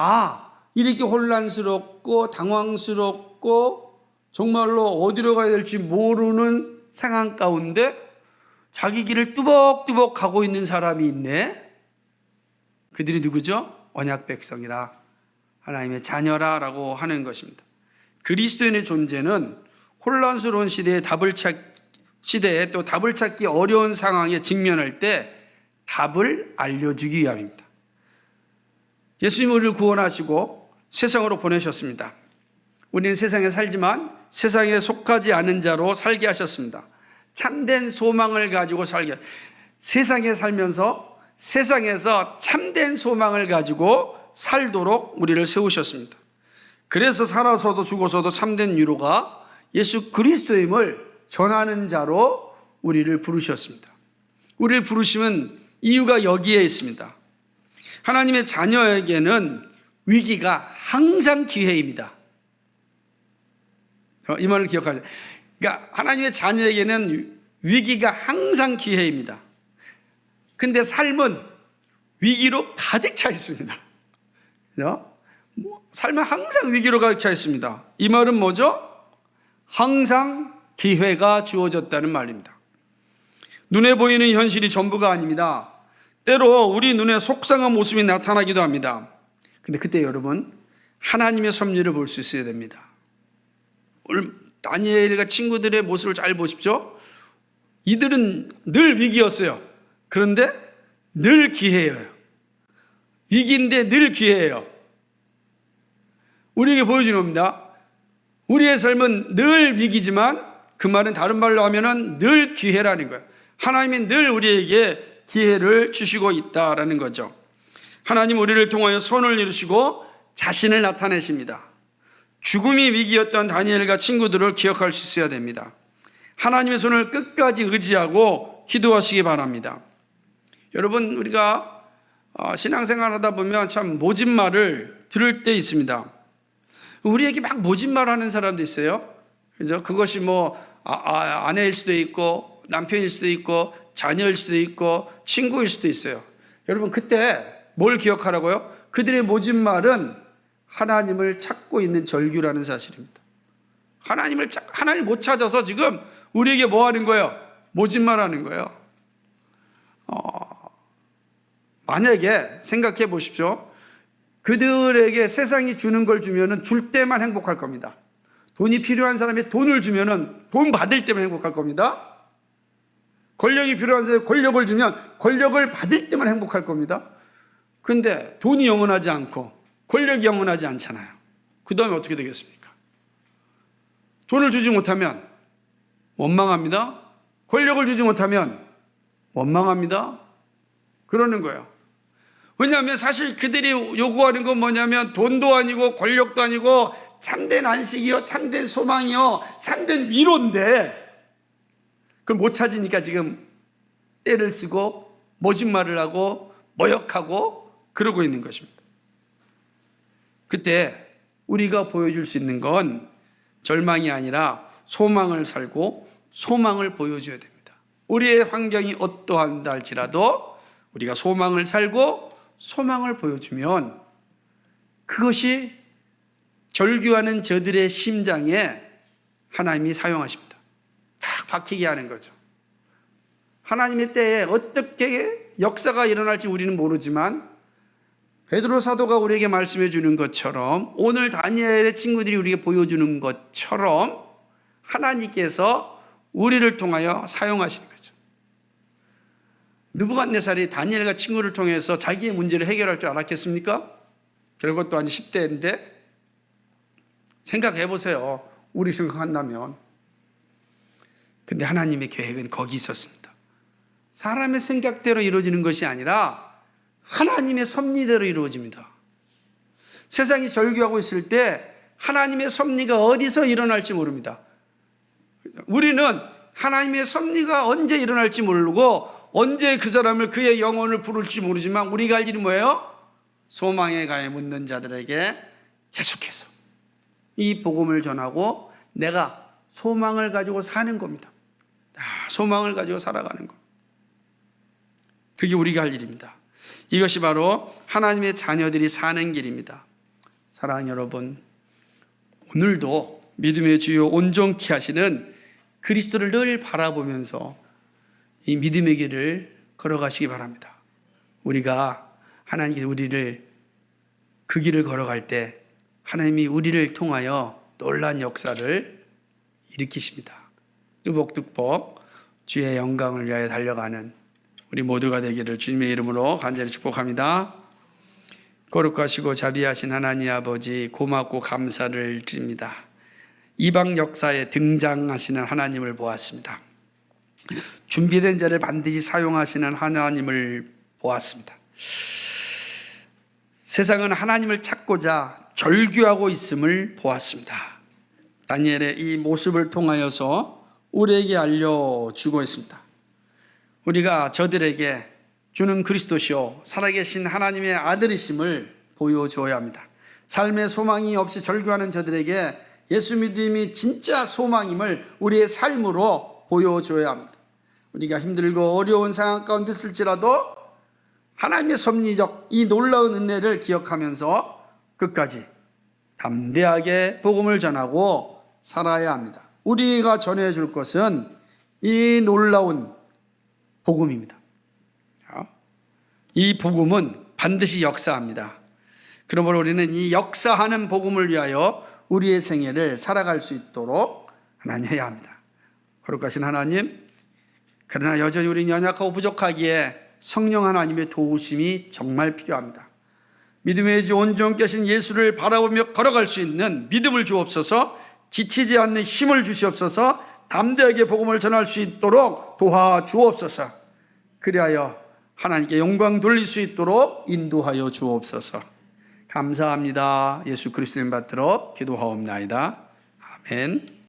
이렇게 혼란스럽고 당황스럽고 정말로 어디로 가야 될지 모르는 상황 가운데 자기 길을 뚜벅뚜벅 가고 있는 사람이 있네. 그들이 누구죠? 언약 백성이라, 하나님의 자녀라라고 하는 것입니다. 그리스도인의 존재는 혼란스러운 시대에 또 답을 찾기 어려운 상황에 직면할 때 답을 알려주기 위함입니다. 예수님 우리를 구원하시고 세상으로 보내셨습니다. 우리는 세상에 살지만 세상에 속하지 않은 자로 살게 하셨습니다. 참된 소망을 가지고 세상에 살면서 세상에서 참된 소망을 가지고 살도록 우리를 세우셨습니다. 그래서 살아서도 죽어서도 참된 위로가 예수 그리스도임을 전하는 자로 우리를 부르셨습니다. 우리를 부르심은 이유가 여기에 있습니다. 하나님의 자녀에게는 위기가 항상 기회입니다. 이 말을 기억하세요. 그러니까 하나님의 자녀에게는 위기가 항상 기회입니다. 근데 삶은 위기로 가득 차 있습니다. 삶은 항상 위기로 가득 차 있습니다. 이 말은 뭐죠? 항상 기회가 주어졌다는 말입니다. 눈에 보이는 현실이 전부가 아닙니다. 때로 우리 눈에 속상한 모습이 나타나기도 합니다. 근데 그때 여러분, 하나님의 섭리를 볼 수 있어야 됩니다. 오늘 다니엘과 친구들의 모습을 잘 보십시오. 이들은 늘 위기였어요. 그런데 늘 기회예요. 위기인데 늘 기회예요. 우리에게 보여주는 겁니다. 우리의 삶은 늘 위기지만 그 말은 다른 말로 하면은 늘 기회라는 거예요. 하나님이 늘 우리에게 기회를 주시고 있다라는 거죠. 하나님 우리를 통하여 선을 이루시고 자신을 나타내십니다. 죽음이 위기였던 다니엘과 친구들을 기억할 수 있어야 됩니다. 하나님의 손을 끝까지 의지하고 기도하시기 바랍니다. 여러분, 우리가 신앙생활 하다 보면 참 모진 말을 들을 때 있습니다. 우리에게 막 모진 말 하는 사람도 있어요. 그죠? 그것이 아내일 수도 있고, 남편일 수도 있고, 자녀일 수도 있고, 친구일 수도 있어요. 여러분, 그때 뭘 기억하라고요? 그들의 모진 말은 하나님을 찾고 있는 절규라는 사실입니다. 하나님 못 찾아서 지금 우리에게 뭐 하는 거예요? 모진 말 하는 거예요. 만약에 생각해 보십시오. 그들에게 세상이 주는 걸 주면은 줄 때만 행복할 겁니다. 돈이 필요한 사람이 돈을 주면은 돈 받을 때만 행복할 겁니다. 권력이 필요한 사람이 권력을 주면 권력을 받을 때만 행복할 겁니다. 그런데 돈이 영원하지 않고 권력이 영원하지 않잖아요. 그 다음에 어떻게 되겠습니까? 돈을 주지 못하면 원망합니다. 권력을 주지 못하면 원망합니다. 그러는 거예요. 왜냐하면 사실 그들이 요구하는 건 뭐냐면 돈도 아니고 권력도 아니고 참된 안식이요, 참된 소망이요, 참된 위로인데 그걸 못 찾으니까 지금 때를 쓰고 모진말을 하고 모욕하고 그러고 있는 것입니다. 그때 우리가 보여줄 수 있는 건 절망이 아니라 소망을 살고 소망을 보여줘야 됩니다. 우리의 환경이 어떠한다 할지라도 우리가 소망을 살고 소망을 보여주면 그것이 절규하는 저들의 심장에 하나님이 사용하십니다. 딱 박히게 하는 거죠. 하나님의 때에 어떻게 역사가 일어날지 우리는 모르지만 베드로 사도가 우리에게 말씀해 주는 것처럼 오늘 다니엘의 친구들이 우리에게 보여주는 것처럼 하나님께서 우리를 통하여 사용하시는 거죠. 느부갓네살이 다니엘과 친구를 통해서 자기의 문제를 해결할 줄 알았겠습니까? 별것도 아닌 10대인데 생각해 보세요. 우리 생각한다면. 근데 하나님의 계획은 거기 있었습니다. 사람의 생각대로 이루어지는 것이 아니라 하나님의 섭리대로 이루어집니다. 세상이 절규하고 있을 때 하나님의 섭리가 어디서 일어날지 모릅니다. 우리는 하나님의 섭리가 언제 일어날지 모르고 언제 그 사람을 그의 영혼을 부를지 모르지만 우리가 할 일이 뭐예요? 소망의 가에 묻는 자들에게 계속해서 이 복음을 전하고 내가 소망을 가지고 사는 겁니다. 소망을 가지고 살아가는 것. 그게 우리가 할 일입니다. 이것이 바로 하나님의 자녀들이 사는 길입니다. 사랑하는 여러분, 오늘도 믿음의 주요 온전케 하시는 그리스도를 늘 바라보면서 이 믿음의 길을 걸어가시기 바랍니다. 우리가 하나님께서 우리를 그 길을 걸어갈 때 하나님이 우리를 통하여 놀라운 역사를 일으키십니다. 뜨복뜨복 주의 영광을 위하여 달려가는 우리 모두가 되기를 주님의 이름으로 간절히 축복합니다. 거룩하시고 자비하신 하나님 아버지, 고맙고 감사를 드립니다. 이방 역사에 등장하시는 하나님을 보았습니다. 준비된 자를 반드시 사용하시는 하나님을 보았습니다. 세상은 하나님을 찾고자 절규하고 있음을 보았습니다. 다니엘의 이 모습을 통하여서 우리에게 알려주고 있습니다. 우리가 저들에게 주는 그리스도시요 살아계신 하나님의 아들이심을 보여주어야 합니다. 삶의 소망이 없이 절규하는 저들에게 예수 믿음이 진짜 소망임을 우리의 삶으로 보여줘야 합니다. 우리가 힘들고 어려운 상황 가운데 있을지라도 하나님의 섭리적 이 놀라운 은혜를 기억하면서 끝까지 담대하게 복음을 전하고 살아야 합니다. 우리가 전해줄 것은 이 놀라운 복음입니다. 이 복음은 반드시 역사합니다. 그러므로 우리는 이 역사하는 복음을 위하여 우리의 생애를 살아갈 수 있도록 하나님 해야 합니다. 거룩하신 하나님, 그러나 여전히 우리는 연약하고 부족하기에 성령 하나님의 도우심이 정말 필요합니다. 믿음의 주 온전케 하신 예수를 바라보며 걸어갈 수 있는 믿음을 주옵소서, 지치지 않는 힘을 주시옵소서, 담대하게 복음을 전할 수 있도록 도와주옵소서, 그리하여 하나님께 영광 돌릴 수 있도록 인도하여 주옵소서. 감사합니다. 예수 그리스도의 이름 받들어 기도하옵나이다. 아멘.